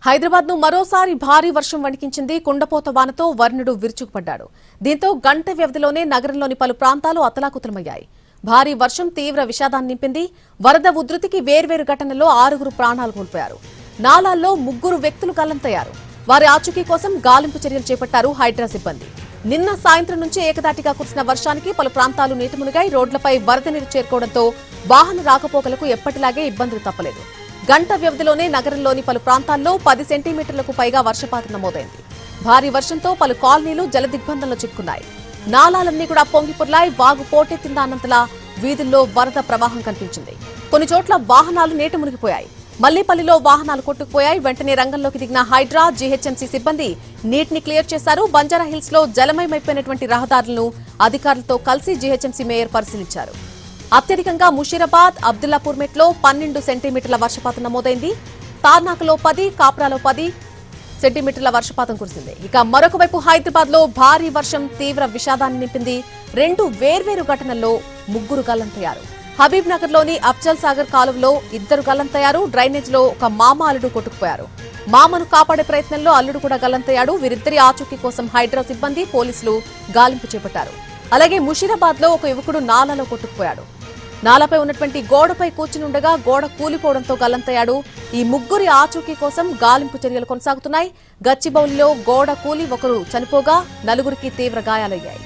హైదరాబాద్ ను మరోసారి భారీ వర్షం వణికించింది. కుండపోత వానతో వర్ణుడు విరుచుకుపడ్డాడు. దీంతో గంట వ్యవధిలోనే నగరంలోని పలు ప్రాంతాలు అతలాకుతలమయ్యాయి. భారీ వర్షం తీవ్ర విషాదాన్ని నింపింది. వరద ఉధృతికి వేర్వేరు ఘటనల్లో 6 ప్రాణాలు కోల్పోయారు. నాలాల్లో 3 వ్యక్తులు గల్లంతయ్యారు. వారి ఆచూకీ కోసం గాలింపు చర్యలు చేపట్టారు హైడ్రా సిబ్బంది. నిన్న సాయంత్రం నుంచి ఏకదాటిగా కురిసిన వర్షానికి పలు ప్రాంతాలు నీటి మునిగాయి. రోడ్లపై వరద నీరు చేరుకోవడంతో వాహన రాకపోకలకు ఎప్పటిలాగే ఇబ్బందులు తప్పలేదు. గంట వ్యవధిలోనే నగరంలోని పలు ప్రాంతాల్లో 10 సెంటీమీటర్లకు పైగా వర్షపాతం నమోదైంది. భారీ వర్షంతో పలు కాలనీలు జలదిగ్బంధంలో చిక్కున్నాయి. నాలాలన్నీ కూడా పొంగిపొర్లాయి. వాగు పోటెత్తిందానంతలా వీధుల్లో వరద ప్రవాహం కనిపించింది. కొన్ని చోట్ల వాహనాలు నీట మునిగిపోయాయి. మల్లీపల్లిలో వాహనాలు కొట్టుకుపోయాయి. వెంటనే రంగంలోకి దిగిన హైడ్రా, జీహెచ్ఎంసీ సిబ్బంది నీటిని క్లియర్ చేశారు. బంజారాహిల్స్ లో జలమయమైపోయినటువంటి రహదారులను అధికారులతో కలిసి జీహెచ్ఎంసీ మేయర్ పరిశీలించారు. అత్యధికంగా ముషీరాబాద్, అబ్దుల్లాపూర్ మెట్లో 12 సెంటీమీటర్ల వర్షపాతం నమోదైంది. తార్నాకలో 10, కాప్రాలో 10 సెంటీమీటర్ల వర్షపాతం కురిసింది. ఇక మరొక వైపు హైదరాబాద్ లో భారీ వర్షం తీవ్ర విషాదాన్ని నింపింది. 2 వేర్వేరు ఘటనల్లో 3 గల్లంతయ్యారు. హబీబ్ నగర్ లోని అఫ్జల్ సాగర్ కాలువలో 2 గల్లంతయ్యారు. డ్రైనేజ్ లో ఒక మామ అల్లుడు కొట్టుకుపోయారు. మామను కాపాడే ప్రయత్నంలో అల్లుడు కూడా గల్లంతయ్యాడు. వీరిద్దరి ఆచూకీ కోసం హైడ్రా సిబ్బంది, పోలీసులు గాలింపు చేపట్టారు. అలాగే ముషీరాబాద్ లో ఒక యువకుడు నాలాలో కొట్టుకుపోయాడు. నాలాపై ఉన్నటువంటి గోడపై కూర్చునుండగా గోడ కూలిపోవడంతో గల్లంతయ్యాడు. ఈ 3 ఆచూకీ కోసం గాలింపు చర్యలు కొనసాగుతున్నాయి. గచ్చిబౌలిలో గోడ కూలి ఒకరు చనిపోగా 4 తీవ్ర గాయాలయ్యాయి.